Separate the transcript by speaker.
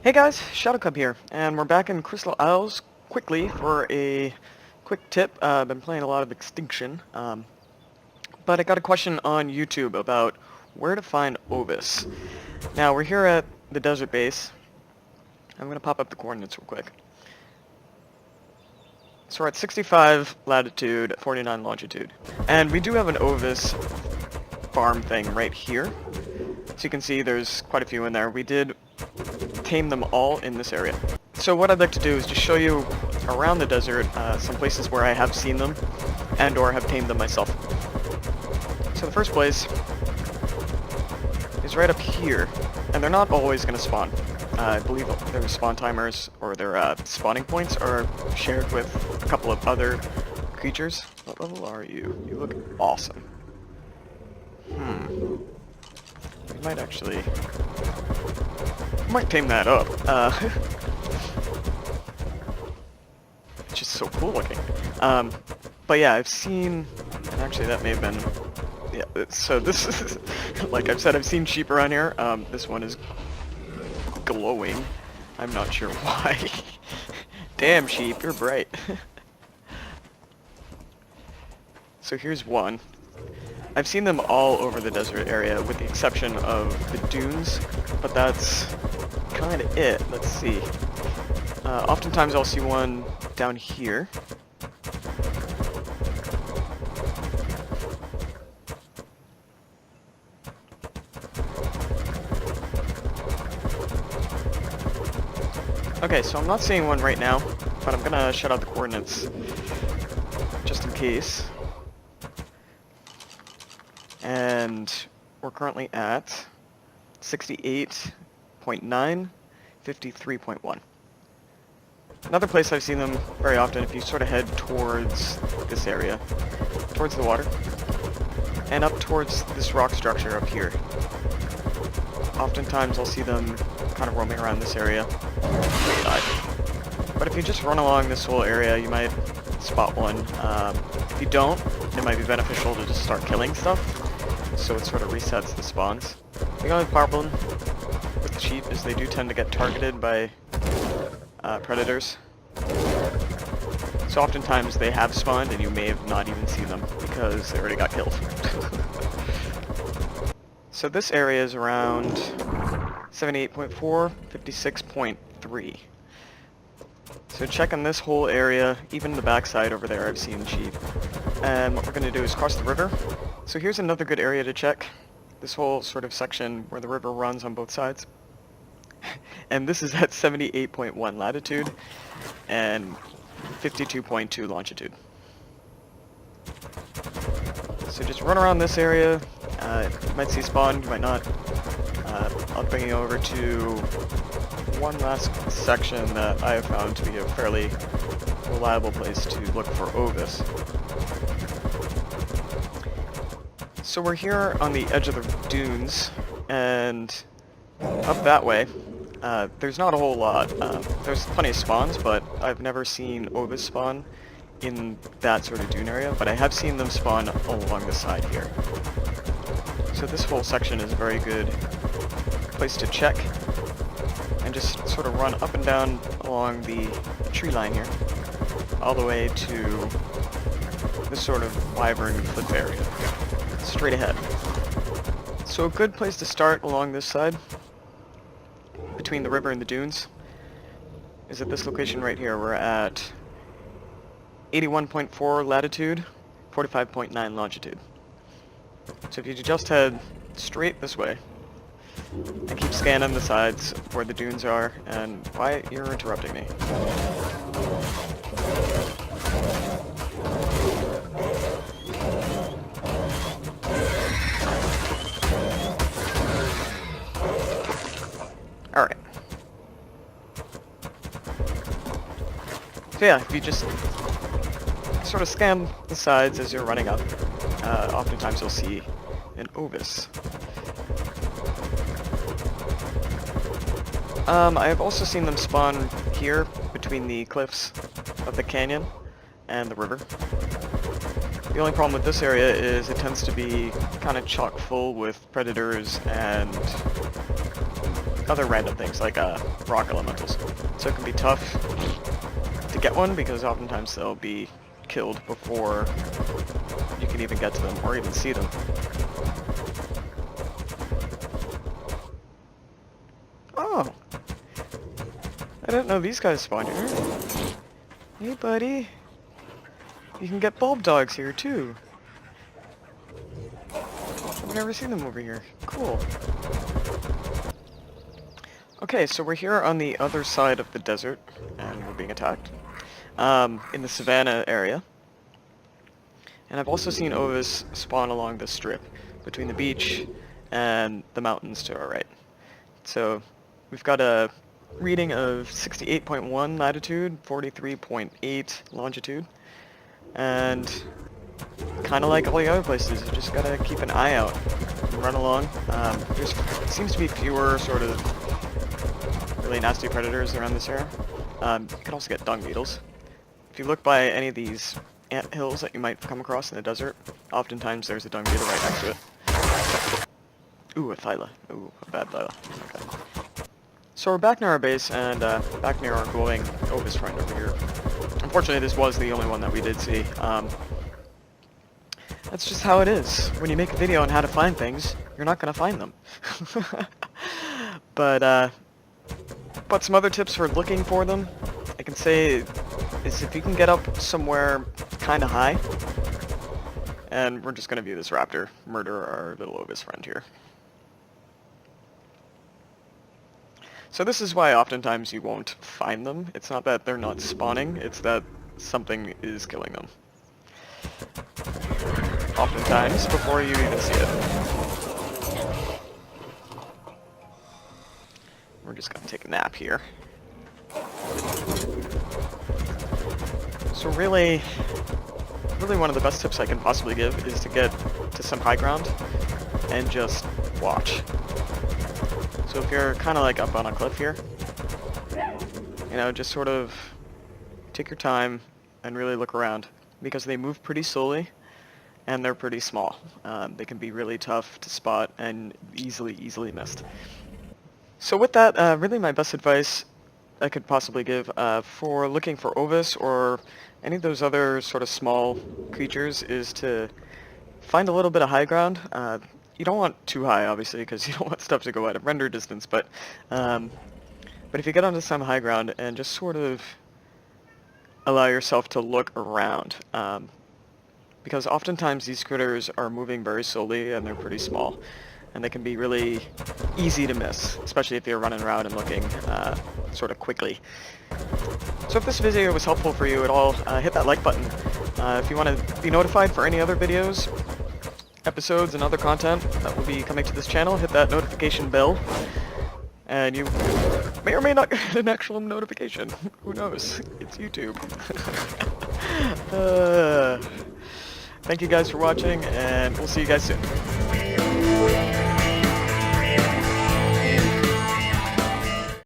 Speaker 1: Hey guys, Shadowcub here, and we're back in Crystal Isles quickly for a quick tip. I've been playing a lot of Extinction, but I got a question on YouTube about where to find Ovis. Now, we're here at the desert base. I'm going to pop up the coordinates real quick. So we're at 65 latitude, 49 longitude. And we do have an Ovis farm thing right here. So you can see there's quite a few in there. We did tame them all in this area. So what I'd like to do is just show you around the desert some places where I have seen them and or have tamed them myself. So the first place is right up here, and they're not always going to spawn. I believe their spawn timers or their spawning points are shared with a couple of other creatures. What level are you? You look awesome. We might actually... might tame that up. It's just so cool looking. But yeah, I've seen... and actually that may have been... yeah, so this is... like I've said, I've seen sheep around here. This one is glowing. I'm not sure why. Damn sheep, you're bright. So here's one. I've seen them all over the desert area with the exception of the dunes, but that's kind of it. Let's see. Oftentimes I'll see one down here. Okay, so I'm not seeing one right now, but I'm gonna shut out the coordinates just in case. And we're currently at 68.9, 53.1. Another place I've seen them very often, if you sort of head towards this area, towards the water, and up towards this rock structure up here. Oftentimes I'll see them kind of roaming around this area. But if you just run along this whole area, you might spot one. If you don't, it might be beneficial to just start killing stuff, so it sort of resets the spawns. The only problem with the sheep is they do tend to get targeted by predators. So oftentimes they have spawned and you may have not even seen them because they already got killed. So this area is around 78.4, 56.3. So checking this whole area, even the backside over there I've seen sheep. And what we're going to do is cross the river. So here's another good area to check. This whole sort of section where the river runs on both sides. And this is at 78.1 latitude and 52.2 longitude. So just run around this area. You might see spawn, you might not. I'll bring you over to one last section that I have found to be a fairly reliable place to look for Ovis. So we're here on the edge of the dunes, and up that way, there's not a whole lot. There's plenty of spawns, but I've never seen Ovis spawn in that sort of dune area, but I have seen them spawn along the side here. So this whole section is a very good place to check, and just sort of run up and down along the tree line here, all the way to this sort of wyvern cliff area, straight ahead. So a good place to start along this side, between the river and the dunes, is at this location right here. We're at 81.4 latitude, 45.9 longitude. So if you just head straight this way, and keep scanning the sides where the dunes are, and why you're interrupting me. Alright. So yeah, if you just sort of scan the sides as you're running up, oftentimes you'll see an Ovis. I have also seen them spawn here between the cliffs of the canyon and the river. The only problem with this area is it tends to be kind of chock full with predators and other random things like rock elementals. So it can be tough to get one because oftentimes they'll be killed before you can even get to them or even see them. Oh! I didn't know these guys spawned here. Hey buddy! You can get bulb dogs here too! I've never seen them over here. Cool. Okay, so we're here on the other side of the desert, and we're being attacked. In the savannah area. And I've also seen Ovis spawn along this strip, between the beach and the mountains to our right. So, we've got a reading of 68.1 latitude, 43.8 longitude, and kind of like all the other places, you just gotta keep an eye out and run along. There seems to be fewer sort of really nasty predators around this area. You can also get dung beetles. If you look by any of these ant hills that you might come across in the desert, oftentimes there's a dung beetle right next to it. Ooh, a thyla. Ooh, a bad thyla. Okay. So we're back near our base and back near our glowing Ovis friend over here. Unfortunately, this was the only one that we did see. That's just how it is. When you make a video on how to find things, you're not going to find them. But some other tips for looking for them, I can say, is if you can get up somewhere kind of high, and we're just going to view this raptor murder our little Ovis friend here. So this is why oftentimes you won't find them. It's not that they're not spawning, it's that something is killing them. Oftentimes, before you even see it. We're just going to take a nap here. So really one of the best tips I can possibly give is to get to some high ground and just watch. So if you're kind of like up on a cliff here, you know, just sort of take your time and really look around, because they move pretty slowly and they're pretty small. They can be really tough to spot and easily missed. So with that, really my best advice I could possibly give for looking for Ovis or any of those other sort of small creatures is to find a little bit of high ground. You don't want too high, obviously, because you don't want stuff to go out of render distance, but if you get onto some high ground and just sort of allow yourself to look around, because oftentimes these critters are moving very slowly and they're pretty small, and they can be really easy to miss, especially if you're running around and looking sort of quickly. So if this video was helpful for you at all, hit that like button. If you want to be notified for any other videos, episodes, and other content that will be coming to this channel, hit that notification bell, and you may or may not get an actual notification. Who knows? It's YouTube. Thank you guys for watching, and we'll see you guys soon.